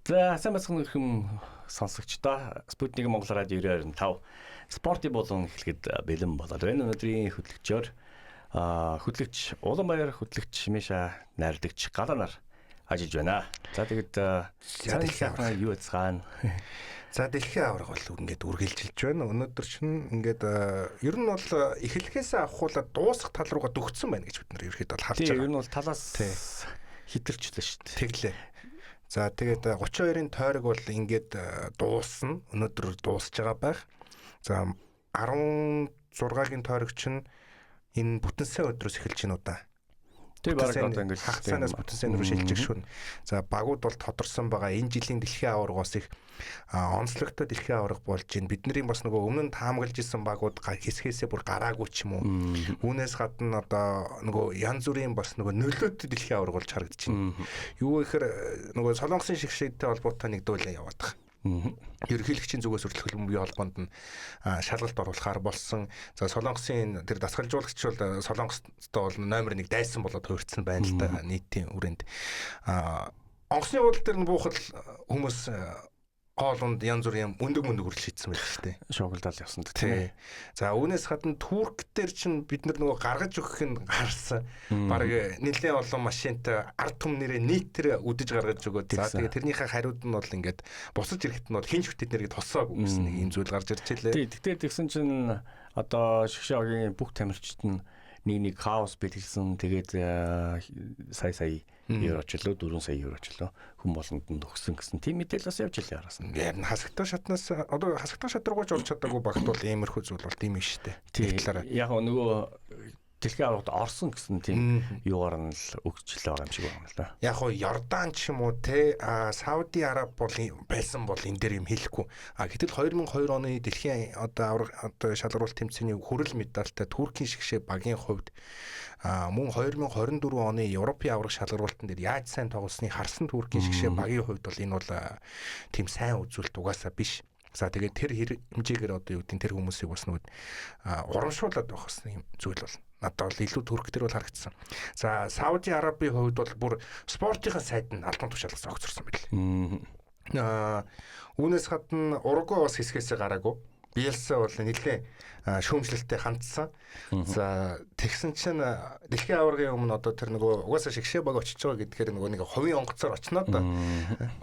За сайн бацхан хүм сонсогчдоо Спутник Монгол радио 95 спортын болон эхлэхэд бэлэн болоод байна. Өнөөдрийн хөтлөгчөөр хөтлөгч Улаанбаяр хөтлөгч Миша найрлагч Галанаар ажиллаж байна. За тэгэд цаашаа юу яцгаана. За дэлхийн аварга бол ингээд үргэлжилж байна. Өнөөдөр чинь ингээд ер нь бол эхлэхээс авахуулаад дуусах тал руугаа дөгцсөн байна гэж бид нэр ерөөд бол харж байгаа. Тийм ер нь бол талаас хитэрчлээ шүү дээ. Тэглээ. За тэгээд 32-ын тойрог бол ингээд дуусна. Өнөөдөр дуусж байгаа байх. За 16-гийн тойрог чинь энэ бүтэн сайн өдрөөс эхэлж гинүү да. Тийм баг одоо ингээд хагасанаас бүтэн сайн руу шилжих шүн. За багууд бол тодорсон байгаа. Энэ жилийн дэлхийн аваргаас их онцлогтой дэлхийн аварга болж байна. Бидний бас нөгөө өмнө нь таамаглаж исэн багууд хэсгээсээ бүр гараагүй ч юм уу. Үүнээс гадна одоо нөгөө янз бүрийн бас нөгөө нөлөөтэй дэлхийн аварга болж харагдаж байна. Юу гэхээр нөгөө Солонгосын шигшээдтэй холбоотой нэгдүүлээ яваад байгаа. Ерөнхийлөгчийн зүгээс хүртэл хөлбөмбөгийн холбоонд нь шалгалт оруулахаар болсон. За Солонгосын тэр дасгалжуулагч бол Солонгостой бол номер 1 дайсан болоод хуурцсан байна л да нийтийн үрээнд. Онгоцны уулал дээр нь буухад хүмүүс хоолунд янз бүрийн өндөг хүрэл шийдсэн байх шүү дээ. Шоглол явсан тийм. За үүнээс гадна Турк дээр чинь бид нөгөө гаргаж өгөх нь гарсан. Бараг нэлээд олон машинтай ард түмнэрээ нийтээр үдэж гаргаж өгөөд. За тэгээ тэрнийхээ хариуд нь бол ингээд бусаж ирэхэд нь бол хинч тэднэрийг тоссоогүй гэсэн нэг юм зүйл гарч ирж байлээ. Тийм. Тэгтээ тэгсэн чинь одоо шгшогийн бүх тамирчид нь нэг хаус бэлгэлсэн. Тэгээд сая еврочлоо 4 сая еврочлоо хүн болгонд нь өгсөн гэсэн тийм мэдээлэл бас явж илээ араас нь. Яг хасагтаа шатнаас одоо хасагтаа шат руугаж орж чадаагүй багт бол иймэрхүү зүйл бол тийм шүү дээ. Яг нөгөө дэлхийн аваргад орсон гэсэн тийм юугаар нь л өгчлөө байгаа юм шиг байна л да. Яг хоо Йордан ч юм уу те Сауди Араб бол байсан бол энэ дээр юм хэлэхгүй. Гэтэл 2002 оны дэлхийн одоо шалгаруулалт тэмцээний хүрэл медальтай Туркийн шигшээ багийн хувьд мөн 2024 оны Европын аварга шалгаруулалтын дээр яаж сайн тоглосныг харсан Туркийн шигшээ багийн хувьд бол энэ бол тийм сайн үзүүлэлт угаасаа биш. За тэгээд тэр хэмжээгээр одоо юу гэдэг тэр хүмүүсийг бас нэг урамшуулад байх гэсэн юм зүйл бол надад бол илүү төрхтөр бол харагдсан. За Сауди Арабын хувьд бол бүр спортын сайд нь албан тушаалаас огцорсон байл. Үүнээс гадна Уругвай бас хэсгээсээ гараагүй. Биелса бол нэлээд шүүмжлэлтэй хандсан. За тэгсэн чинь дэлхийн аваргын өмнө одоо тэр нөгөө угаасаа шигшээ баг очиж байгаа гэдгээр нөгөө нэг хувийн онгоцоор очноо да.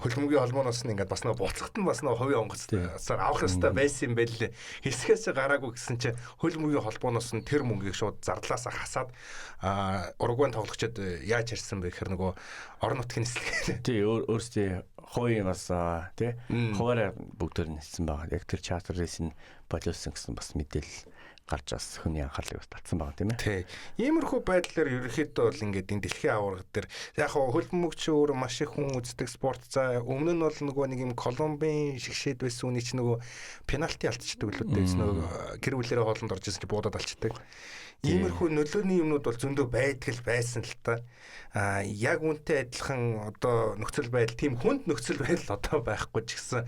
Хөлбөмбөгийн холбооноос нь ингээд бас нөгөө буцахт нь бас нөгөө хувийн онгоцоор авах ёстой байсан юм байл. Хэсгээс гараагүй гэсэн чинь хөлбөмбөгийн холбооноос нь тэр мөнгийг шууд зардлаасаа хасаад Уругвайн тоглогчид яаж харсан бэ гэхээр нөгөө орон нутгийн нислэг. Тий өөрсдөө хувийн бас тий хуваараа бүгдээр нэлсэн байгаа. Яг тэр чартер рейс нь боловсон гэсэн бас мэдээлэл гарч бас хүний анхаарлыг бас татсан байгаа тийм ээ. Тий. Иймэрхүү байдлаар ерөнхийдөө бол ингээд энэ дэлхийн аварга дээр яг хөлбөмбөгч өөр маш их хүн үздэг спорт. За өмнө нь бол нөгөө нэг юм Колумбийн шигшээд байсан үний чинь нөгөө пенальти алдчихдаг л үү. Нөгөө гэр бүлэрээ хоолнд орж ирсэн чи буудаад алчдаг. Иймэрхүү нөлөөний юмнууд бол зөндөө байдаг байсан л та. Яг үнтэй адилхан одоо нөхцөл байдал тийм хүнд нөхцөл байдал одоо байхгүй ч гэсэн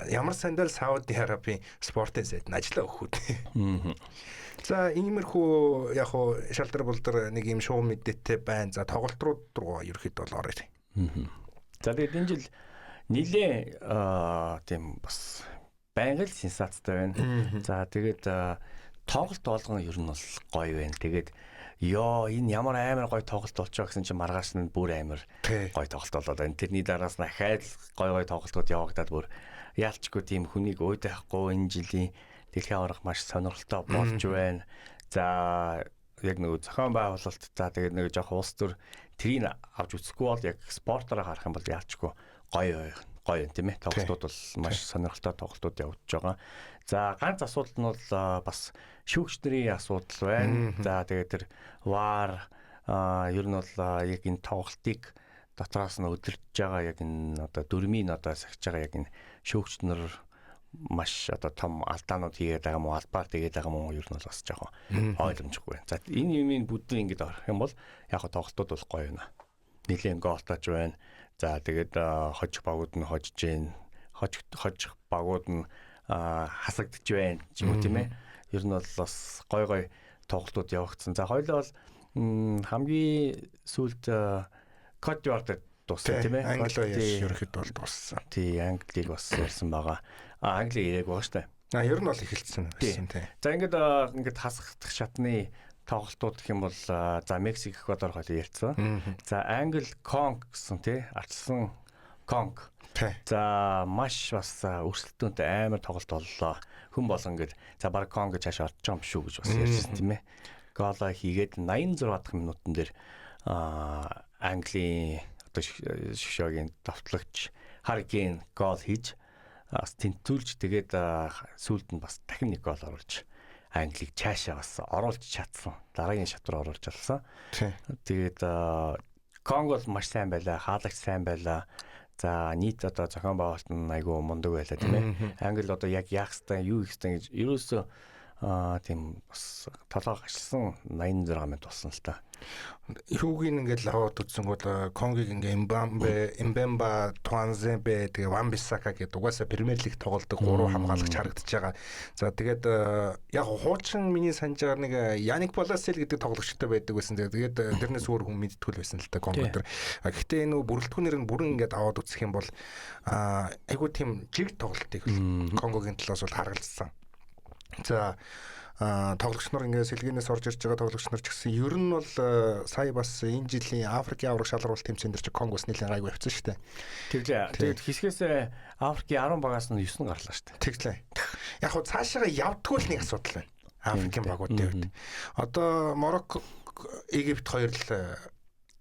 ямар сандал Сауди Арабын спортын сайд нь ажиллаа өгөхүүд. За иймэрхүү яг хуу шалдар болдор нэг юм шоу мэдээтэй байна. За тоглолт руу ерөөхдөө бол орё. За тэгээд энэ жил нилээ тийм бас байнга л сенсацтай байна. За тэгээд тоглолт болгон ер нь бол гоё байна. Тэгээд энэ ямар амар гоё тоглолт болчихоо гэсэн чинь маргааш нь бүр амар гоё тоглолт болоод байна. Тэрний дараас нь ахаад гоё тоглолтууд явагдаад бүр яалчгүй тийм хүнийг уйдахгүй энэ жилийн дэлхийн аварга маш сонирхолтой болж байна. За яг нэг зохион байгуулалт за тэгээд нэг жоох улс төр тэрийг авч үзэхгүй бол яг спортоор харах юм бол яалчгүй гоё тийм ээ. Тоглолтууд бол маш сонирхолтой тоглолтууд явагдаж байгаа. За ганц асуудал нь бол бас шүүгчнэрийн асуудал байна. За тэгээд тэр вар ер нь бол яг энэ тоглолтыг дотроос нь өдөрж байгаа яг энэ одоо дөрмийн одоо сахиж байгаа яг энэ шүүгчнэр маш одоо том алдаанууд хийгээд байгаа мó албаар тэгээд байгаа мó ер нь бол бас жоохон ойлгомжгүй. За энэ юмын бүдэн ингэж орох юм бол яг тоглолтууд бол гоё байна. Нилийн голтаж байна. За тэгээд хожих багууд нь хожиж гин хожих багууд нь хасагдж байна ч юм уу тийм ээ. Ер нь бол бас гой тоглолтууд явагдсан. За хоёулаа бол хамгийн сүүлд Кот д'Ивуар дууссан тийм ээ. Англи яаш ерөөхдөө бол дууссан. Тий, Англиг бас ярьсан байгаа. Англи яриаг байгаа штэ. Ер нь бол эхэлсэн байсан тий. За ингээд хасагдах шатны тоглолтууд гэх юм бол за Мексик Эквадор хоол ярьсан. За Англи Конг гэсэн тий арчилсан Конг. За маш бас өрсөлдөөнтэй амар тоглолт боллоо. Хүн болон ингээд за баг Конг гэж хаш орж байгаа юм шүү гэж бас ярьсан тийм ээ. Гол хийгээд 86 дахь минутан дээр Английн одоо шгшогийн давтлагч Харкин гол хийж бас тэнцүүлж тэгээд сүүлд нь бас дахин нэг гол оруулж Англиг цаашаа бас оруулж чадсан. Дараагийн шат руу оруулж чадсан. Тэгээд Конго бол маш сайн байлаа, хаалагч сайн байлаа. За нийт одоо зохион байгуулалт нь айгүй мундаг байлаа тийм ээ. Англи одоо яг яах ёстой, юу хийх ёстой гэж ерөөсөө тийм бас толгой гашилсан 86 минут болсон л та. Юугийн ингээд лаваад үзсэн бол Конгийг ингээ Эмбемба, Туанзебе тэгээ Ван-Бисака гэдэг угаасаа Премьер Лиг тоглодог 3 хамгаалагч харагдаж байгаа. За тэгээд яг хуучин миний санаж байгаа нэг Яник Баласел гэдэг тоглогчтой байдаг байсан. Тэгээд тэрнээс өөр хүн мэдтгүүл байсан л та Конго дээр. Гэхдээ энэ бүрэлдэхүүнээр нь бүрэн ингээд аваад үзэх юм бол айгүй тийм жиг тоглолтыг Конгогийн талаас бол харгалзсан. За тоглогч нар ингээд сэлгэнээс орж ирж байгаа тоглогч нар ч гэсэн ер нь бол сая бас энэ жилийн Африкийн авраг шалралт тэмцээн дээр ч Конгос нэлээд гайгүй явцсан шүү дээ. Тэгээд хэсгээс Африкийн 10 багаас нь 9 гарлаа шүү дээ. Тэглээ. Яг хуу цаашаа явдггүй л нэг асуудал байна. Африкийн багуудын хувьд. Одоо Марокко, Египт хоёр л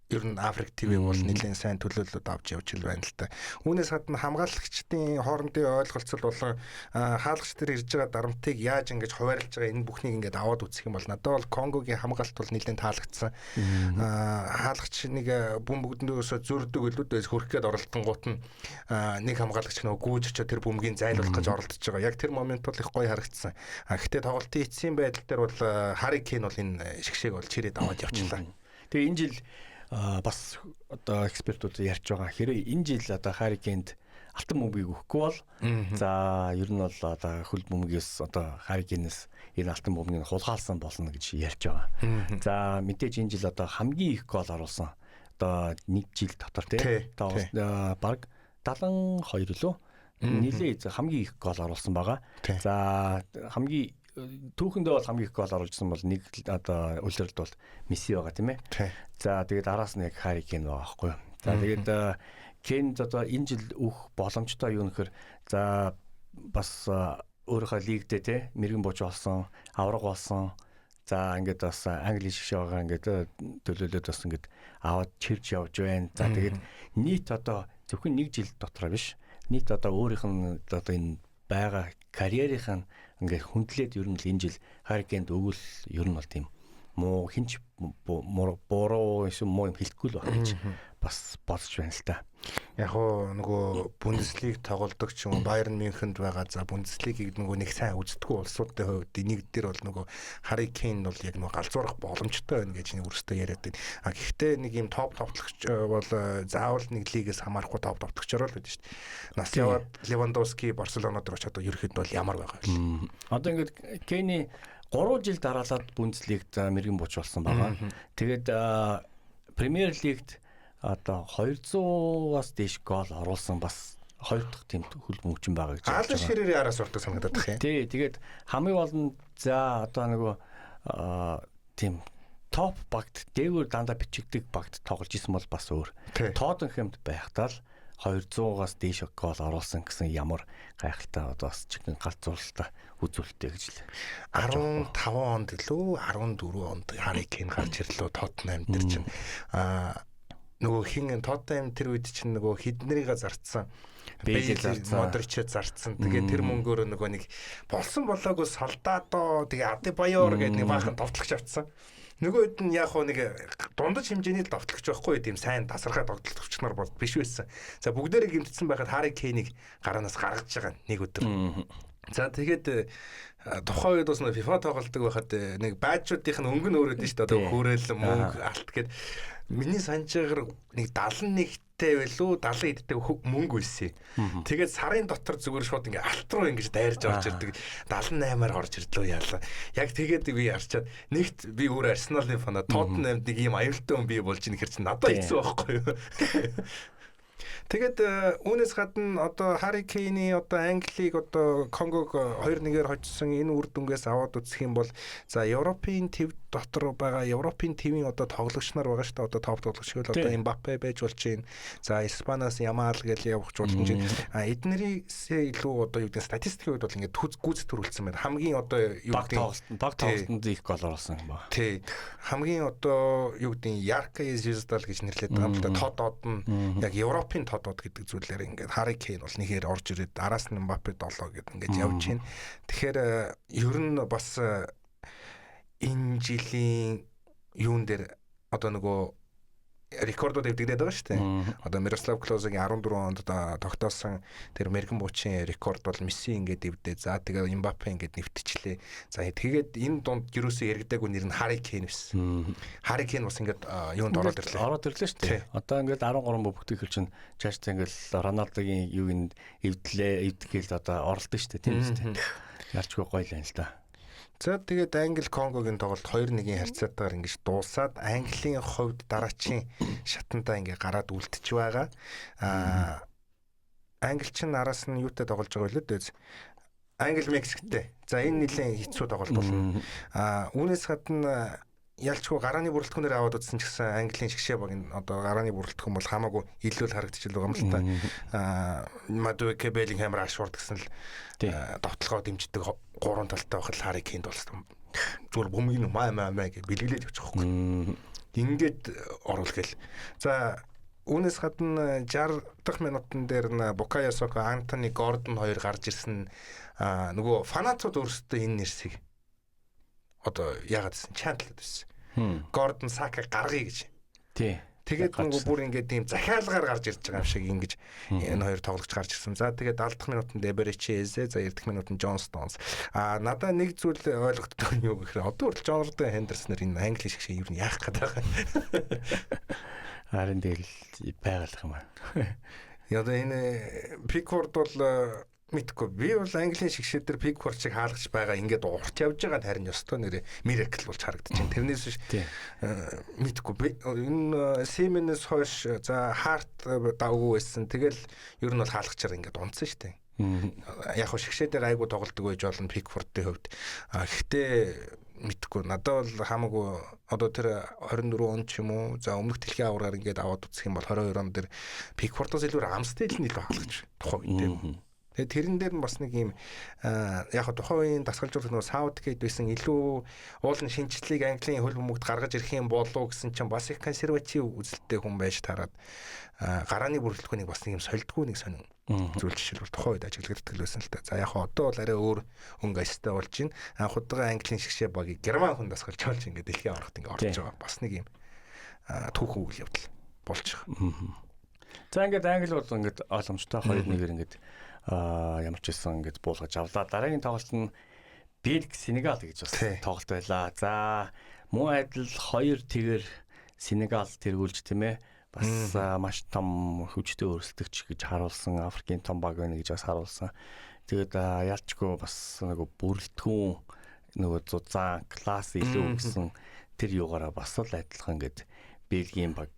ер нь Африк ТV бол нэлээд сайн төлөөлөлд авч явж байна л та. Үүнээс гадна хамгаалагчдын хоорондын ойлголцол болон хаалгач нар ирж байгаа дарамтыг яаж ингэж хуваарлаж байгаа энэ бүхнийг ингэж аваад үзэх юм бол надад бол Конгогийн хамгаалалт бол нэлээд таалагдсан. Хаалгач нэг бөмбөгднөөсөө зөрдөг өлүүдээс хөрөх гээд оролдонгууд нь нэг хамгаалагч нөгөө гүйж очоод тэр бөмбөгийг зайлуулах гэж оролдож байгаа. Яг тэр момент бол их гоё харагдсан. Гэхдээ тоглолтын эцсийн байдал дээр бол Харикин бол энэ шгшээг бол чирээд аваад явчихлаа. Тэгээ энэ жил бас одоо экспертүүд ярьж байгаа хэрэг энэ жил одоо Харикинд алтан бөмбөгийг өгөхгүй бол за ер нь бол одоо хөл бөмбөгөөс одоо Харикинээс энэ алтан бөмбөгийг хулгайлсан болно гэж ярьж байгаа. За мэдээж энэ жил одоо хамгийн их гол оруулсан одоо нэг жил дотор тий баг 72 лөө нилээ хамгийн их гол оруулсан байгаа. За хамгийн түүхэндээ бол хамгийн их гол оруулсан бол нэг одоо үлрэлт бол Месси байгаа тийм ээ. За тэгээд араас нь яг Харикин байгаа байхгүй юу. За тэгээд Кенд одоо энэ жил өөх боломжтой юу нөхөр за бас өөрийнхөө лигдээ те мэрэгэн бууч болсон, авраг болсон. За ингээд бас Англи шиг байгаа ингээд төлөөлөд бас ингээд аваад чирж явж байна. За тэгээд нийт одоо зөвхөн нэг жил дотроо биш. Нийт одоо өөрийнх нь одоо энэ байгаа карьерийнх нь ингээд хүндлээд ер нь л энэ жил Харикинд өгөл ер нь бол тийм муу хинч бороо эсвэл муу юм хэлэхгүй л байна гэж бас бодож байна л та. Яг гоо нөгөө Бундеслиг тоглодог ч юм уу Байерн Мюнхенд байгаа за Бундеслигийг нөгөө нэг сайн үздэггүй улсуудын хувьд энийг дээр бол нөгөө Харикин бол яг нөгөө галзуурах боломжтой байна гэж нэг өөртөө яриад байна. Гэхдээ нэг юм топ тоглогч бол заавал нэг лигээс хамаарахгүй топ тоглогчор л байдаг шүү дээ. Нас яваад Левандовски Барселонод руу ч одоо ерөөхдөө бол ямар байгаа вэ? Одоо ингээд Кени 3 жил дараалаад Бундеслигт мэрэгэн бууч болсон байгаа. Тэгээд Премьер Лигт одоо 200-аас дээш гол оруулсан бас хоёр дахь тийм хөл бөмбөгчин байгаа гэж байна. Аль ширээрээ араас уртаа санагдаад байна. Тий, тэгээд хамгийн гол нь за одоо нөгөө тийм топ багт дээгүүр дандаа бичигдэг багт тоглож исэн бол бас өөр. Тоттенхэмд байхдаа л 200-аас дээш гол оруулсан гэсэн ямар гайхалтай одоо бас чихэн галзууралтай үзүүлэлттэй гэж л 15 онд лөө 14 онд Харикин гарч ирлээ Тоттенхэм дээр чинь нөгөө хин Тоттенхэм тэр үед чинь нөгөө хиднэрийг зарцсан Бэйл Модрич зарцсан. Тэгээд тэр мөнгөөр нөгөө нэг болсон болоогүй Солдадо тэгээ Адебайор гэдэг нэг баахан товтлогч авцсан. Нөгөөд нь яг хоо нэг дундаж хэмжээний товтлогч байхгүй тийм сайн тасархай товтлогч нар бол биш байсан. За бүгдээрээ гимтсэн байхад Харикиныг гараанаас гаргаж байгаа нэг өдөр. За тэгээд тухайн үед бас нэг FIFA тоглолдог байхад нэг баажуудынх нь өнгө нь өөрөөд нь шүү дээ. Одоо хөөрөл мөнгө алт гэд миний санджаагаар нэг 71-тэй байлуу 70 эдтэй мөнгө үйсэн. Тэгээд сарын дотор зүгээр шууд ингээ алт руу ингэж дайрж орж ирдэг 78-аар орж ирлээ яалаа. Яг тэгээд би харчаад нэгт би өөр Арсеналын фанаа Тоттенхэмд нэг ийм аюултай хүн бий болж ийн гэхэр чинь надад хэцүү байхгүй юу? Тэгээд үүнээс гадна одоо Harry Kane-ийн одоо Англиг одоо Конгог 2-1-ээр хоцсон энэ үр дүнгээс аваад үзэх юм бол за Европын төв дотор байгаа Европын төвийн одоо тоглогч нар байгаа шүү дээ. Одоо топ тоглогч гэвэл одоо Mbappe байж болж байна. За Испаниас Yamal гэж явах болж байна. Эднэрээс илүү одоо юу гэдэг статистикийн үед бол ингээд гүйцэд төрүүлсэн байна. Хамгийн одоо юу гэдэг баг тоглолтод их гол оруулсан юм байна. Тий. Хамгийн одоо юу гэдэг Ярка Звездал гэж нэрлэдэг байгаа юм л да. Тодод нь яг Европын тодод гэдэг зүйлээр ингээд Harry Kane бол нэгээр орж ирээд араас нь Mbappe 7 гэдэг ингээд явж байна. Тэгэхээр ер нь бас энэ жилийн юун дээр одоо нөгөө рекордууд эвдэгдээд байгаа шүү дээ. Одоо Miroslav Klose-гийн 14 онд тогтоосон тэр Мэргэн Буучийн рекорд бол Месси ингээд эвдээ. За тэгээд Mbappe ингээд нэвтчихлээ. За тэгээд энэ дунд юусоо яригдаагүй нэр нь Harry Kane байсан. Harry Kane бас ингээд юунд ороод ирлээ. Ороод ирлээ шүү дээ. Одоо ингээд 13 бүтээгдэхүүн чинь чааштай ингээд Роналдогийн юуг эвдэхэл одоо оролдсон шүү дээ. Тийм үстэй. Ялчгүй гоё л юм л да. За тэгээд Англи Конгогийн тоглолт 2-1-ийн харьцаатаар ингэж дуусаад Английн хувьд дараачийн шатандаа ингэ гараад үлдчихэж байгаа. Англич нь араас нь юутай тоглож байгаа вэ лээ? Англи Мексиктэй. За энэ нэлийн хэцүү тоглолт болно. Үүнээс гадна ялчгүй гарааны бүрэлдэхүүнээр аваад утсан ч гэсэн Английн шгшээ баг энэ одоо гарааны бүрэлдэхүүн бол хамаагүй илүү л харагдчихл байгаа юм л та. Madueke, Bellingham, Rashford гэсэн л довтлогоо дэмждэг гурван талтай байх л Harry Kane болсон. Зүгээр бөмбөгийн маа гэж бэлгэлээд явчих واخхой. Ингээд оруулах л. За үүнээс гадна 60 дахь минутын дээр н Bukayo Saka, Anthony Gordon хоёр гарч ирсэн нөгөө фанатууд өөрсдөө энэ нэрсийг одоо яагаад гэсэн чандлаад байсан. Gordon Saka гаргая гэж. Тий. Тэгээд нөгөө бүр ингээд тийм захиалгаар гарч ирж байгаа юм шиг ингэж энэ хоёр тоглогч гарч ирсэн. За тэгээд 70 дахь минутанд Eberechi Eze, за 90 дахь минутанд John Stones. Надаа нэг зүйл ойлгогддог нь юу гэхээр одоо хүртэл Jonathan Henderson-ээр энэ Англи шиг юу яах гээд байгаа. Харин тэгэл байгалах юм аа. Одоо энэ Pickford бол мэдгүй. Би бол Английн шгшээ дээр Pickford шиг хаалгач байгаа ингээд урт явж байгаад харин ёстой нэрээ miracle болж харагдаж байна. Тэрнээс биш мэдгүй. Энэ Siemens хойш за Hart давгүй байсан. Тэгэл ер нь бол хаалгачаар ингээд унтсан шүү дээ. Яг хөө шгшээ дээр айгу тоглолдог байж болно Pickford-ийн хувьд. Гэхдээ мэдгүй. Надад бол хамаагүй одоо тэр 24 он ч юм уу за өмнөх дэлхийн аваргаар ингээд аваад үзэх юм бол 22 он дээр Pickford-оос илүү Ramsdale нь илүү хаалгач. Тухайн үед. Тэгээд тэрэн дээр нь бас нэг юм яг тухайн үеийн дасгалжуулагч нөгөө Southgate байсан илүү уулын шинжлэлийг Английн хөл бөмбөгт гаргаж ирэх юм болов уу гэсэн чинь бас их консерватив үзэлтэй хүн байж таарад гарааны бүрэлдэхүүнийг бас нэг юм солидгүй нэг сонин зүйл жишээлбэл тухайн үед ажиглагддаг л байсан л та. За яг одоо бол арай өөр өнгө аястай болж байна. Анх удаа Английн шгшээ багийг Герман хүн дасгалж болж ингээд дэлхийн аврагт ингээд орж байгаа. Бас нэг юм түүхэн үйл явдал болж байгаа. За ингээд Англи бол ингээд ойлгомжтой 2-1-ээр ингээд ямар ч байсан ингээд буулгаж авлаа. Дараагийн тоглолт нь Бельги Сенегал гэж бас тоглолт байлаа. За муу адил 2 тэгэр Сенегал тэргүүлж тийм ээ. Бас маш том хүчтэй өрсөлдөгч гэж харуулсан. Африкийн том баг байна гэж бас харуулсан. Тэгээд ялчгүй бас нөгөө бүрэлдэхүүн нөгөө зузаан класс илүү гэсэн тэр юугаараа бас л адилхан ингээд Бельгийн баг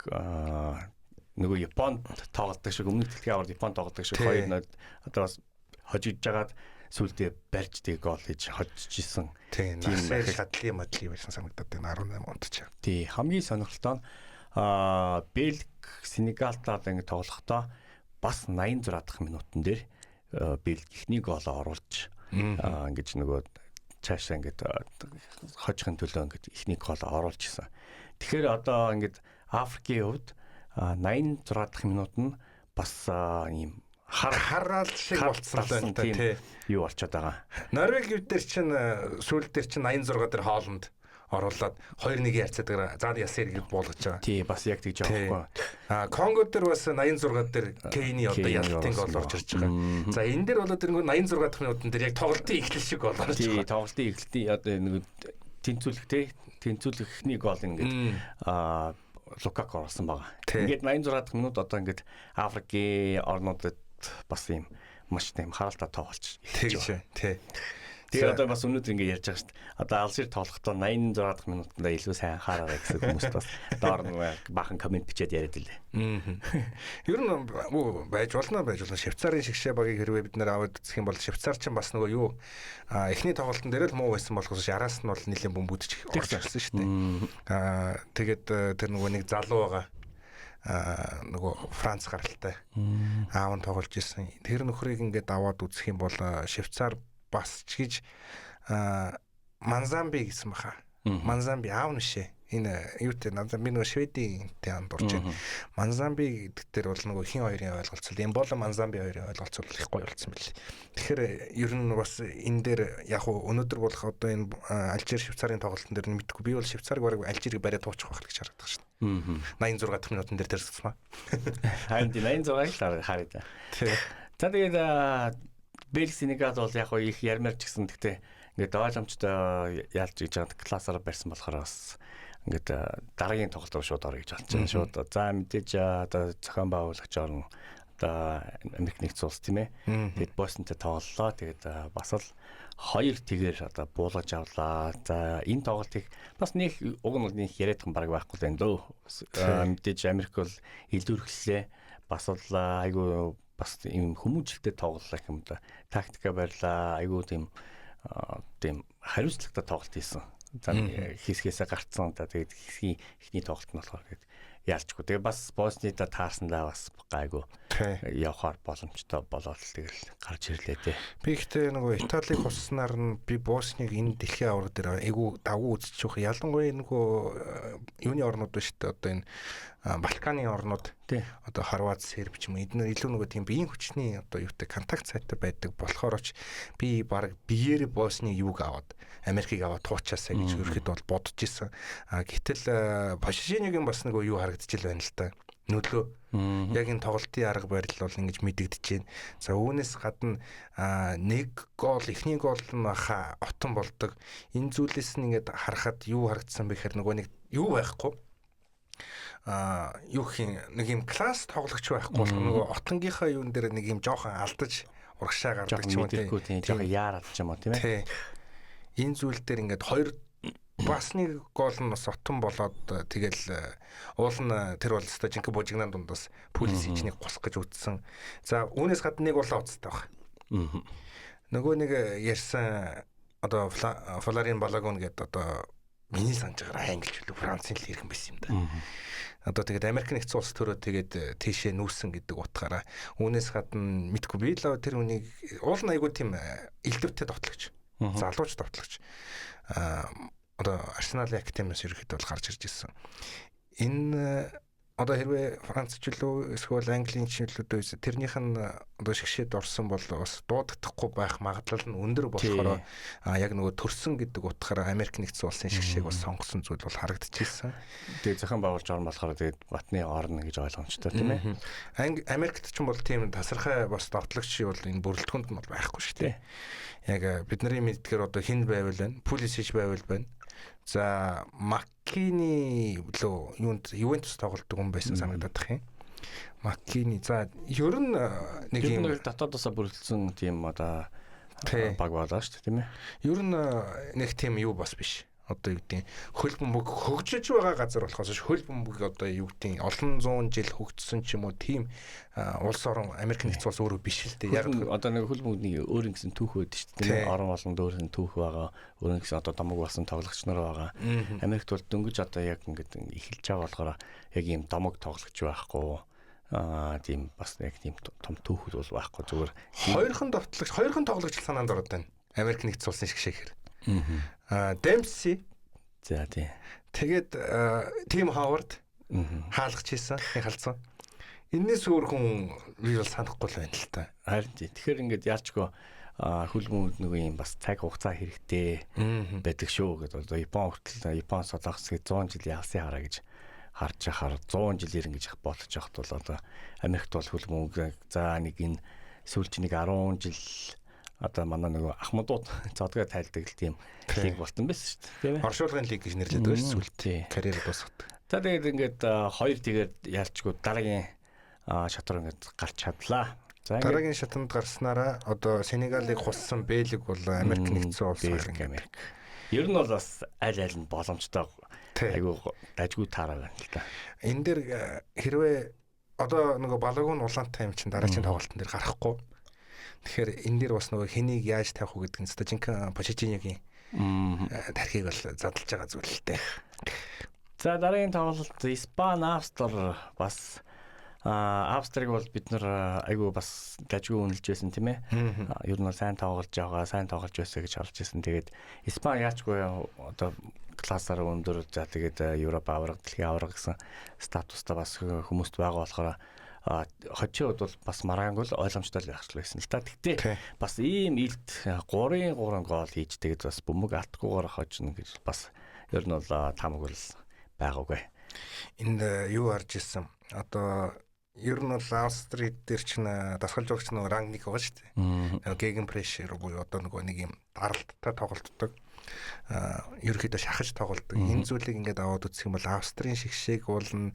нөгөө Японд тоглодог шиг өмнөх дэлхийн аварга Японд тоглодог шиг хоёр нод одоо бас хожиж жагаад сүлдээ барьж тэг гол хийж хожиж исэн. Тийм шатлын модли байсан санагдаад байна 18 онд ч. Тий хамгийн сонирхолтой нь Бельги Сенегалтай ингэ тоглохдоо бас 86 дахь минутан дээр Бельги ихний гоолоо оруулж ингэж нөгөө цаашаа ингэж хожихын төлөө ингэж ихний гоолоо оруулж исэн. Тэгэхээр одоо ингэж Африкийн хувьд 86 дахь минут нь бас ийм хараал шиг болцсон л байна тий. Юу болчиход байгаа. Норвеги дээр чинь сүүл дээр чинь 86 дээр Хооланд оруулаад 2-1 ярцаагаар заад ясэр гэж буулгаж байгаа. Тий бас яг тэгж байгаа байхгүй. Конго дээр бас 86 дээр Кейни одоо ялтын гол орж ирж байгаа. За энэ дээр болоод тэр 86 дахь минутын дээр яг тоглолтын эхлэл шиг гол орж байгаа. Тий тоглолтын эхлэлтийн одоо нэг тэнцүүлэхний гол ингээд Лукаку орсон байгаа. Ингээд 86 дахь минут одоо ингээд Африкийн орнуудад бас юм маш тийм харалтаа тоо болчих. Тий. Тэгээ одоо бас өнөөдөр ингэ ярьж байгаа шүү дээ. Одоо Алжир тоглохдоо 86 дахь минутанда илүү сайн анхаараа гэсэн хүмүүст бас доор нэг бахан комент бичээд яриад илээ. Ер нь байж болно. Швейцарын шигшээ багийг хэрвээ бид нэр аваад үзэх юм бол Швейцар ч бас нөгөө юу эхний тоглолтын дээр л муу байсан болохоос араас нь бол нэлээд бөмбөдөж орж ирсэн шүү дээ. Тэгээд тэр нөгөө нэг залуу байгаа нөгөө Франц гаралтай аав нь тоглож ирсэн. Тэр нөхрийг ингээд аваад үзэх юм бол Швейцар бас ч гэж Манзамби гэсэн баха. Манзамби аав нь шээ. Энэ юутэй надад би нөгөө Шведийн тэнд дурч байна. Манзамби гэдэгтэр бол нөгөө хин хоёрын ойлголцол. Энэ бол Манзамби хоёрын ойлголцол их гоё болсон байл. Тэгэхээр ер нь бас энэ дээр яг өнөөдөр болох одоо энэ Алжир Швейцарын тоглолтын дээр мэдгүй. Би бол Швейцарыг бараг Алжирыг бариад туучих байх гэж харагдах шин. 86 дахь минутын дээр тэрсгсэн ба. Харин 86 л хараад. За тэгээд Бельги Сенегал бол яг их ярмаар ч гэсэн гэхдээ ингээд ойлгомжтой ялж гэж байгаа классаар барьсан болохоор бас ингээд дараагийн тоглолт руу шууд орё гэж болж байна. Шууд за мэдээж одоо зохион байгуулагч орно. Одоо Америк нэгдсэн улс тийм ээ. Тэгээд Боснтой тоглолоо. Тэгээд бас л 2 тэгээр одоо буулгаж авлаа. За энэ тоглолтыг бас нэг уг нь нэг яриадхан баг байхгүй байна лөө. Мэдээж Америк бол илүүрхлээ. Бас л айгүй бас ийм хүмүүжлэлтэй тоглолоо юм да. Тактика барьлаа. Айгүй тийм хариуцлагатай тоглолт хийсэн. За хэсгээсээ гарцсан. Тэгээд хэсгийн ихний тоглолт нь болохоор яалчгүй. Тэгээ бас Боснийда таасандаа бас гайгүй явахаар боломжтой болоод тэгэл гарч ирлээ те. Би ихтэй нөгөө Италиг хувцснаар нь би Босниг энэ дэлхийн аврал дээр айгүй давгүй үзчих. Ялангуяа нөгөө юуны орнууд ба шүү дээ. Одоо энэ Балканы орнууд одоо Хорват, Серб ч юм эдгээр илүү нөгөө тийм биеийн хүчний одоо юутай контакт сайтай байдаг болохоор ч би баг биеэр Босны юуг аваад Америкийг аваад туучаасаа гэж ерөөхдөө бол бодож исэн. Гэтэл Пашинянгийн бас нөгөө юу харагдчихил байна л та. Нөлөө яг энэ тоглолтын арга барил бол ингэж мэдэгдэж байна. За үүнээс гадна нэг гол эхний гол нь баха отон болдог. Энэ зүйлээс нь ингэж харахад юу харагдсан бэ гэхээр нөгөө нэг юу байхгүй юу хин нэг юм класс тоглогч байхгүй болох нөгөө отонгийнхаа юун дээр нэг юм жоохон алдаж урагшаа гардаг ч юм уу тийм жоохон яарад ч юм уу тийм ээ. Энэ зүйл дээр ингээд хоёр бас нэг гол нь бас отон болоод тэгэл уул нь тэр бол өстой жинхэнэ бужигнаа дундаас пулис ичнийг госох гэж үтсэн. За үүнээс гадна нэг улаан уцтай баг. Нөгөө нэг ярьсан одоо Флорин Балагон гэдэг одоо миний санаж байгаа англич үлээ Францын л иргэн байсан юм да. Одоо тэгээд Америк нэгдсэн улс төрөө тэгээд тийшээ нүүсэн гэдэг утгаараа үүнээс гадна мэдгүй би л тэр үнийг уул нь айгуу тийм элдвэтэй тоглогч. Залууч тоглогч. Одоо Арсеналын академиас ерөөхдөө бол гарч ирж ирсэн. Энэ одоо хэрвээ Францч лөө эсвэл Английн чиглэлүүд байсан тэрнийх нь одоо шигшээд орсон бол бас дуудагдахгүй байх магадлал нь өндөр болохоор яг нөгөө төрсөн гэдэг утгаараа Америк нэгдсэн улсын шигшээг бас сонгосон зүйл бол харагдчихсан. Тэгээ зохион байгуулж орно болохоор тэгээд батны орно гэж ойлгомжтой тийм ээ. Америкт ч юм бол тийм тасархай бас тоглогч бол энэ бүрэлдэхүүнд нь бол байхгүй шүү дээ. Яг бидний мэддгээр одоо хин байвал байна, Пулисич байвал байна. За Маккини лөө Ювентус тоглолдог хүн байсан санагдаад тах юм. Маккини за ер нь нэг юм дотоодосоо бүрэлдсэн тийм одоо баг болоо шүү дээ тийм ээ. Ер нь нэг тийм юу бас биш. Одоо юу гэдэг хөл бөмбөг хөгжиж байгаа газар болохоос хөл бөмбөг одоо юу гэдэг олон зуун жил хөгжсөн ч юм уу тийм улс орон Америк нэгдсэн улс өөрөө биш л дээ. Яг одоо нэг хөл бөмбөгний өөр ингэсэн түүх байдаг шүү дээ. Орон болонд өөр нь түүх байгаа. Өөр ингэсэн одоо домог болсон тоглогч нар байгаа. Америкт бол дөнгөж одоо яг ингэдэг эхэлж байгаа болохоор яг ийм домог тоглогч байхгүй. Тийм бас яг тийм том түүх бол байхгүй зүгээр хоёрхан тоглогч санаанд ороод байна. Америк нэгдсэн улсын шиг шигээр. Демси за тий. Тэгээд Тим Ховард хаалгач хийсэн, халдсан. Энээс өөр хүн би бол санахгүй байна л та. Харин тий. Тэгэхээр ингээд яарчгүй хөлбөмбөд нөгөө юм бас цаг хугацаа хэрэгтэй байдаг шүү гэдэг. Одоо Япон хүртэл Япон солонгосыг 100 жил ялсан хараа гэж харж яхаар 100 жил ирнэ гэж бодож яхад бол одоо Америкт бол хөлбөмбөг за нэг энэ сүүлч нэг 10 жил одоо манай нөгөө Ахмадууд цодгоо тайлдаг л тийм лиг болтон байсан шүү дээ. Тийм ээ. Оршуулгын лиг гэж нэрлэдэг байсан сүлт. Карьер дуусгад. За тэгээд ингээд хоёр тэгээд ялчгүй дараагийн шатар ингээд гарч чадлаа. Дараагийн шатанд гарснараа одоо Сенегалыг хуссан Бэлэг бол Америк нэгдсэн улс Америк. Ер нь бол бас аль нь боломжтой айгүй дажгүй таараа байна л да. Энэ дээр хэрвээ одоо нөгөө Балагун улаантай юм чинь дараагийн тоглолтын дээр гарахгүй. Тэгэхээр энэ дээр бас нөгөө хэнийг яаж тавих уу гэдэг нь зөв жинхэнэ Почетиногийн тархийг бол задлж байгаа зүйл л дээ. За дараагийн тоглолт Испани Австри бас Австриг бол бид нар айгүй бас дажгүй үнэлж байсан тийм ээ. Ер нь сайн тоглож байсан гэж харж байсан. Тэгээд Испани яачгүй одоо классаар өндөр за тэгээд Европ авраг, дэлхийн авраг гэсэн статустай бас хүмүүст байгаа болохоор хожууд бол бас Марангол ойлгомжтой л байхчлаа байсан л та. Гэхдээ бас ийм илт 3-3 гол хийж тэгээд бас бөмбөг алдахгүйгээр хожно гэж бас ер нь бол тамаг бол байгаагүй. Энд юу харж ирсэн? Одоо ер нь бол Австри дээр чинь дасгалж өгч нэг ранг 1 байгаа шүү дээ. Геген прешер буюу одоо нэг юм даралттай тоглолтдог. Ерөөхдөө шахаж тоглолдог. Энэ зүйлийг ингээд аваад үзэх юм бол Австрийн шигшээг уулна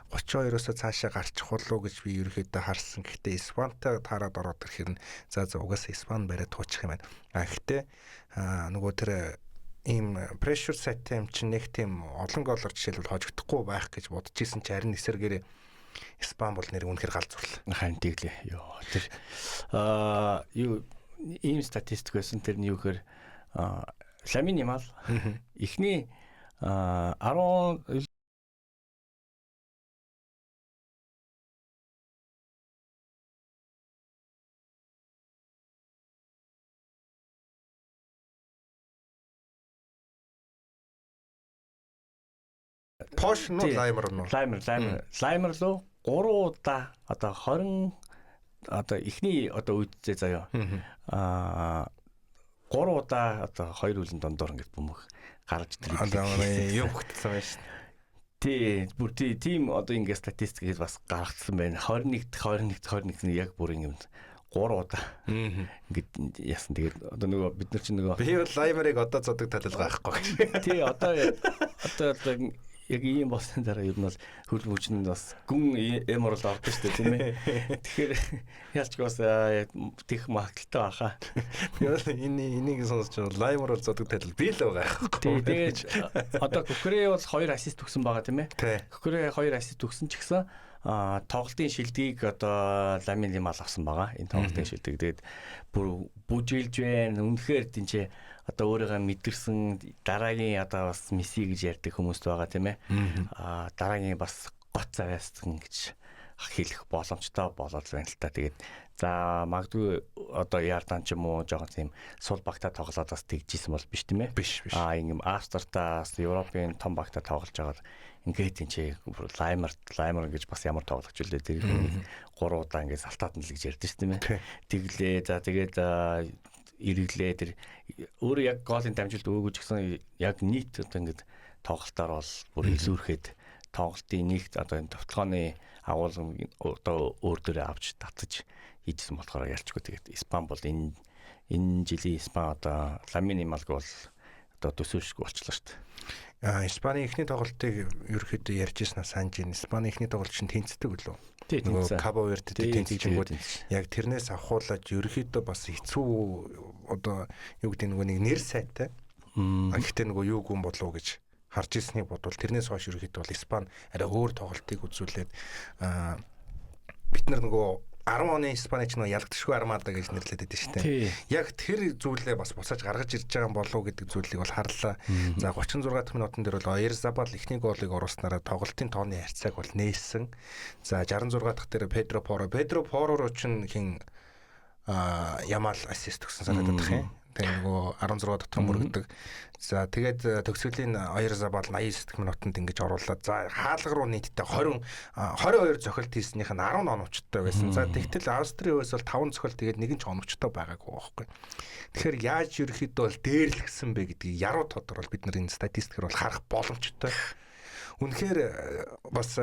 32-оос цаашаа гарчих болов гэж би ерөөхдөө харсан. Гэхдээ Испантай таарад ороод ирэхээр за угаасаа Испани бариад туучих юм байна. Гэхдээ нөгөө тэр ийм pressure set юм чинь нэг тийм олон голоор жишээлбэл хожигдохгүй байх гэж бодож исэн чи харин эсэргээр Испани бол нэр үнэхээр галзуурлаа. Харин тэглээ. Йоо тэр юу ийм статистик байсан тэр нь юу гэхээр Ламин Ямал эхний 10 Пош нуу лаймер лаймер лөө 3 удаа одоо 20 одоо эхний одоо үедээ заяа 3 удаа одоо 2 үлэн дондор ингээд бөмбөг гарч ирлээ. Юм хөтсөн байна шүү. Тий, бүр тийм одоо ингээд статистикийг бас гаргацсан байна. 21 яг бүрийн юм 3 удаа. Ингээд яасан тэгээд одоо нөгөө бид нар чинь нөгөө би бол лаймерыг одоо зодог талилгаа авахгүй. Тий, одоо яг ийм болсон дараа ер нь бол хөл хүчний бас гүн эморол ордог шүү дээ тийм ээ. Тэгэхээр ялчгүй бас тех магталтай баха. Энийг сонсож лаймер бол зодог тал би л байгаа. Тэгээд одоо Кукрэ бол 2 ассист өгсөн байгаа тийм ээ. Кукрэ 2 ассист өгсөн ч гэсэн тоглолтын шилдгийг одоо Ламин Ямал авсан байгаа. Энэ тоглолтын шилдэг. Тэгээд бүр бүжиглж байна. Үнэхээр тийч одоо өөрийгөө мэдэрсэн дараагийн одоо бас месси гэж ярьдаг хүмүүс байгаа тийм ээ. Дараагийн бас гоц аваасан гэж хэлэх боломжтой болоод байна л та. Тэгээд за магадгүй одоо Ярдан ч юм уу жоохон тийм сул багтаа тоглоод бас тэгжсэн бол биш тийм ээ. Биш. Ингээм Австртаас Европын том багтаа тоглож байгаа ингээд энэ лаймер гэж бас ямар тоглогч үлээ тэр 3 удаа ингээд салтаад нь л гэж ярьдэн шүү дээ тийм ээ. Тэглээ за тэгээд ирэглээ тэр өөрөө яг голын дамжилт өгөөж гисэн яг нийт одоо ингээд тоглолтоор бол бүр илүүрхэд тоглолтын нэгт одоо энэ товтлооны агуулгын одоо өөр дөрөө авч татаж хийжсэн болохоор ялчгүй тэгээд Испани бол энэ жилийн Испани одоо Ламин Ямалг бол одоо төсөөлшгүй болчихлоо шүү дээ. Испани эхний тоглолтыг ерөөхдөө ярьж ирснээр санаж байна. Испани эхний тоглолт чинь тэнцдэг үлээ. Нөгөө Кабо Вердтэй тэнцчихэнгүүд яг тэрнээс авахуулаад ерөөхдөө бас хэцүү одоо юу гэдэг нөгөө нэг нэр сайтай. Гэхдээ нөгөө юу гүн болов гэж харж ирсний бодвол тэрнээс хойш ерөөхдөө бол Испани арай өөр тоглолтыг үзүүлээд бид нар нөгөө 10 оны Испани ч нөгөө ялагдшгүй армада гэж нэрлэдэг байдаг шүү дээ. Яг тэр зүйлээ бас буцааж гаргаж ирж байгаа болов гэдэг зүйлийг бол харлаа. За 36 дахь минутын дээр бол Оярзабал эхний гоолыг оруулснараа тоглолтын тооны харьцааг бол нээсэн. За 66 дахь дээр Педро Поро руу чинь хин Ямал ассист өгсөн санагдаад байна. Тэгээ нөгөө 16 дахь мөрөгдөг. За тэгээд төгсгөлийн Оярзабал 89 дахь минутанд ингэж оруулаад за хаалга руу нийтдээ 22 цохилт хийснийх нь 10 оновчтой байсан. За тэгтэл Австрийн хувьд бол 5 цохилт тэгээд нэг нь ч оновчтой байгаагүй байхгүй. Тэгэхээр яаж ерөөхдөө бол дээрлэгсэн бэ гэдгийг яруу тодор бол бид нар энэ статистикээр бол харах боломжтой. Үнэхээр бас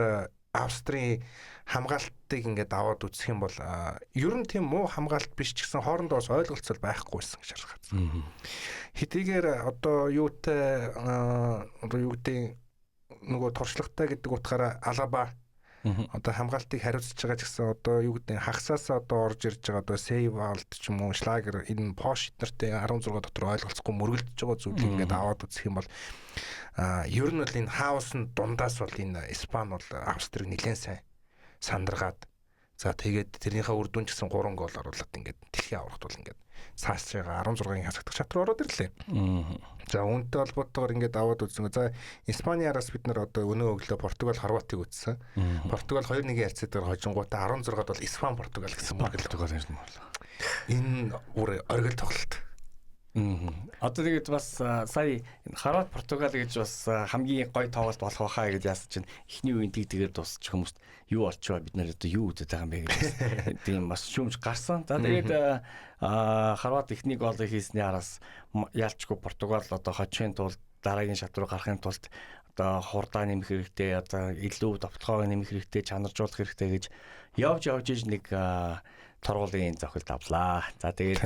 Австрийн хамгаалтыг ингээд аваад үзэх юм бол ер нь тийм муу хамгаалт биш ч гэсэн хоорондоо бас ойлголцол байхгүйсэн гэж харагдсан. Хэдийгээр одоо юутай одоо юу гэдэг нөгөө туршлагатай гэдэг утгаараа Алаба Одоо хамгаалтыг хариуцж байгаа ч гэсэн одоо юу гэдэг хагасаасаа одоо орж ирж байгаа одоо Сейвалд ч юм уу Шлагер энэ Пош эднэртэй 16 дотор ойлголцохгүй мөргөлдөж байгаа зүйлийг ингээд аваад үзэх юм бол ер нь бол энэ хаусны дундаас бол энэ Испани бол Австрийг нэлээд сайн сандаргаад за тэгээд тэрнийхээ үр дүн ч гэсэн 3 гол оруулаад ингээд дэлхийн аврагт бол ингээд цаашаа 16-ын хасагдах шатруу ороод ирлээ. За үүнтэй холбоотойгоор ингээд аваад үзсэн. За Испани араас бид нар одоо өнөө өглөө Португал Хорватыг үзсэн. Португал 2-1 ярцаагаар хожингуудаа 16-д бол Испани Португал гэсэн Португал юм бол. Энэ бүр оргил тоглолт. Одоо тэгээд бас сая Хорват Португал гэж бас хамгийн гоё тоглолт болох байхаа гэж яасан чинь эхний үеийн тэгээд дуусчих хүмүүст юу олчваа бид нэр одоо юу үзэж байгаа юм бэ гэж тийм бас шүүмж гарсан. За тэгээд Хорват эхний гол хийсний араас яалчгүй Португал одоо хожихын тулд дараагийн шат руу гарахын тулд одоо хурдаа нэмэх хэрэгтэй, одоо илүү довтлогоо нэмэх хэрэгтэй, чанаржуулах хэрэгтэй гэж явж иж нэг торгуулийн зохилт авлаа. За тэгээд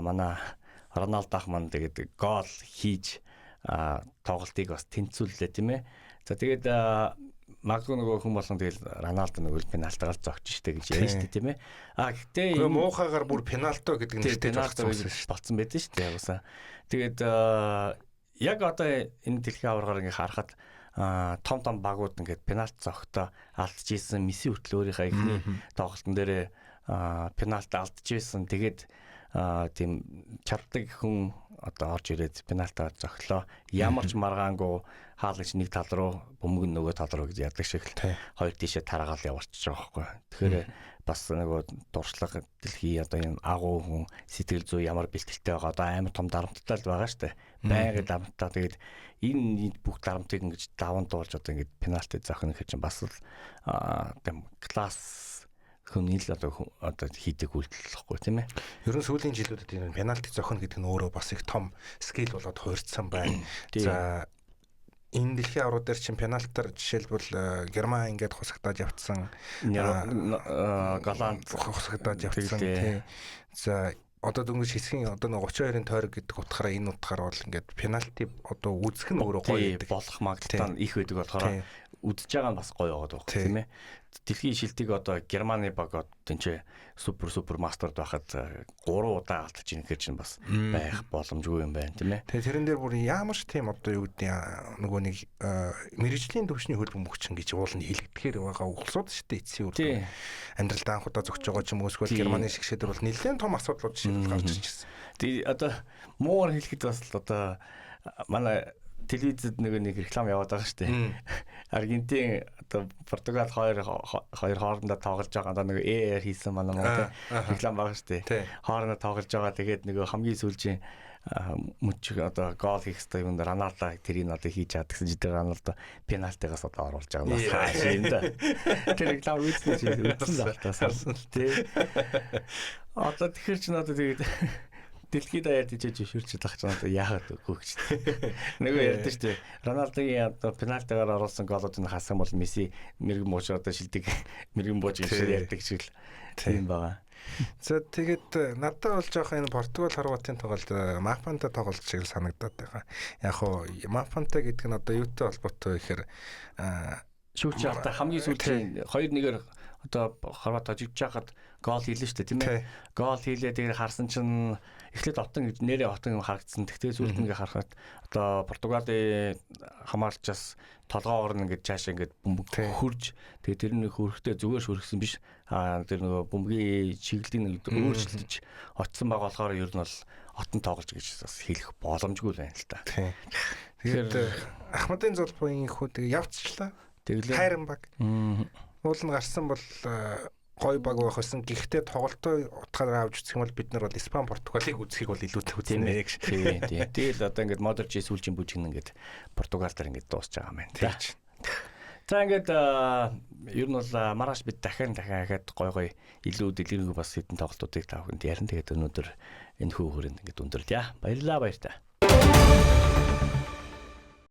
манай Роналдо ах маань тэгээд гол хийж тоглолтыг бас тэнцвүүллээ тийм ээ. За тэгээд магадгүй нөгөө хүн болгон тэгэл Роналдо нөгөө пенальтигаар зогч штэ гэж ярьж штэ тийм ээ. Гэхдээ энэ муухайгаар бүр пенальто гэдэг нэртэй болсон байдаг штэ яваасаа. Тэгээд яг одоо энэ дэлхийн аваргаар ингээ харахад том багууд ингээд пенальти зогтоо алдчихсэн Месси хүртэл өөрийнхөө эхний тоглолтын дээр пенальти алдчихсэн. Тэгээд тийм чаддаг хүн одоо орж ирээд пенальти зогтлоо. Ямар ч маргаангүй хаалгач нэг тал руу бөмбөг нөгөө тал руу гэж яадаг шиг л хоёр тишээ тараагаал явуулчих жоохоо. Тэгэхээр бас нөгөө дуршлаг дэлхий одоо энэ агуу хүн сэтгэл зүй ямар бэлтгэлтэй байгаа одоо амар том дарамттай л байгаа штэ. Байнга дарамттай. Тэгээд энэ бүх дарамтыг ингэж даван дуулж одоо ингэж пенальти зохино гэж чинь бас л тийм класс хүн ил одоо хийдэг үйлдэл гэхгүй тийм ээ. Ер нь сүүлийн жилүүдэд энэ пенальти зохино гэдэг нь өөрөө бас их том скил болоод хуурцсан байна. За энэ дэлхийн аврал дээр чинь пенальтаар жишээлбэл Герман ингээд хусагдаад явцсан. Голланд хусагдаад явцсан тий. За одоо дөнгөж хэсгийн одоо 32-ын тойрог гэдэг утгаараа энэ утгаар бол ингээд пенальти одоо үзэх нь өөрөө гоё болох магадлал их байдаг болохоор үдж байгаа нь бас гоё байгаад байна тийм ээ. Дэлхийн шилтийг одоо Германы баг тэнцээ супер мастерд байхад 3 удаа алдаж ийн гэхэр чинь бас байх боломжгүй юм байна тийм ээ. Тэгээ тэрэн дээр бүр ямар ч тийм одоо юу гэдэг нөгөө нэг мэрэгжлийн төвшний хөлбөмбөг мөгчин гэж уулын хэлэгдэхээр байгаа угсууд шүү дээ эцсийн үр. Амьдралд анх удаа зогч байгаа ч юм уу эсвэл Германы шиг шийдэр бол нэлээд том асуудлууд жишээлбэл гарч ирчихсэн. Тэгээ одоо муугаар хэлэхэд бас одоо манай телевизэд нэг реклам яваад байгаа шүү дээ. Аргентин одоо Португал хоёр хоорондоо тоглож байгаа. Одоо нэг AR хийсэн манай мөн реклам байгаа шүү дээ. Хоорондоо тоглож байгаа. Тэгээд нөгөө хамгийн сүүлийн мөч одоо гол хийх хэвээр юм Роналдо тэрийг одоо хийж чад гэсэн жидэр Роналдо пенальтигаас одоо оруулж байгаа бас хааш юм да. Тэр реклам үзсэн л тий. Одоо тэгэхээр ч надад тэгээд дэлхийд даяар дижиж шүрч тах ч надад яагаад үгүй гэж. Нөгөө ярьдэн шүү дээ. Роналдогийн одоо пенальтигаар оруулсан голууд нь хассан бол Месси мэрэгэн бууч одоо шилдэг мэрэгэн бууч гэж ярьдаг шиг л тийм байгаа. За тэгээд надад бол жоох энэ Португал Хорватын тоглолт Мафанта тоглолт шиг санагдаад байгаа. Яг хоо Мафанта гэдэг нь одоо юутай холбоотой гэхээр шүүгч явахдаа хамгийн сүүлийн 2-1-ээр одоо Хорват хожигдж байхад гол хийлээ шүү дээ тийм ээ. Гол хийлээ тэгээд харсан чинь эхлээд отон гэж нэрээ отон харагдсан. Тэгтээ сүүлд ингээ харахад одоо Португалийн хамгаалагчаас толгоогоор нь ингээ цааш ингээ бөмбөг хурж тэгээд тэр нэг хөрөхтэй зүгээр шүрхсэн биш. Тэр нөгөө бөмбөгийн чиглэлийг нэг өөрчлөж очсон байгаа болохоор ер нь бол отон тоглож гэж бас хэлэх боломжгүй байна л та. Тэгээд Ахмадын золбогийн хүү явцчлаа. Тэглээ. Хайран баг. Уул нь гарсан бол гой баг байх байсан. Гэхдээ тоглолтоо утгаараа авч үзэх юм бол бид нар бол Испани Португалыг үзхийг бол илүүтэй үзнэ гэж. Тийм. Тэгэл одоо ингээд Модерч сүүлчийн бүжиг ингээд Португалаар ингээд дуусч байгаа юм байна. За ингээд ер нь бол маргааш бид дахин ахаад гой илүү дэлгэрэнгүй бас хэдэн тоглолтуудыг тав хүнд ярина. Тэгээд өнөөдөр энэ хүү хүрээнд ингээд өндөрлөе. Баярлалаа баяр та.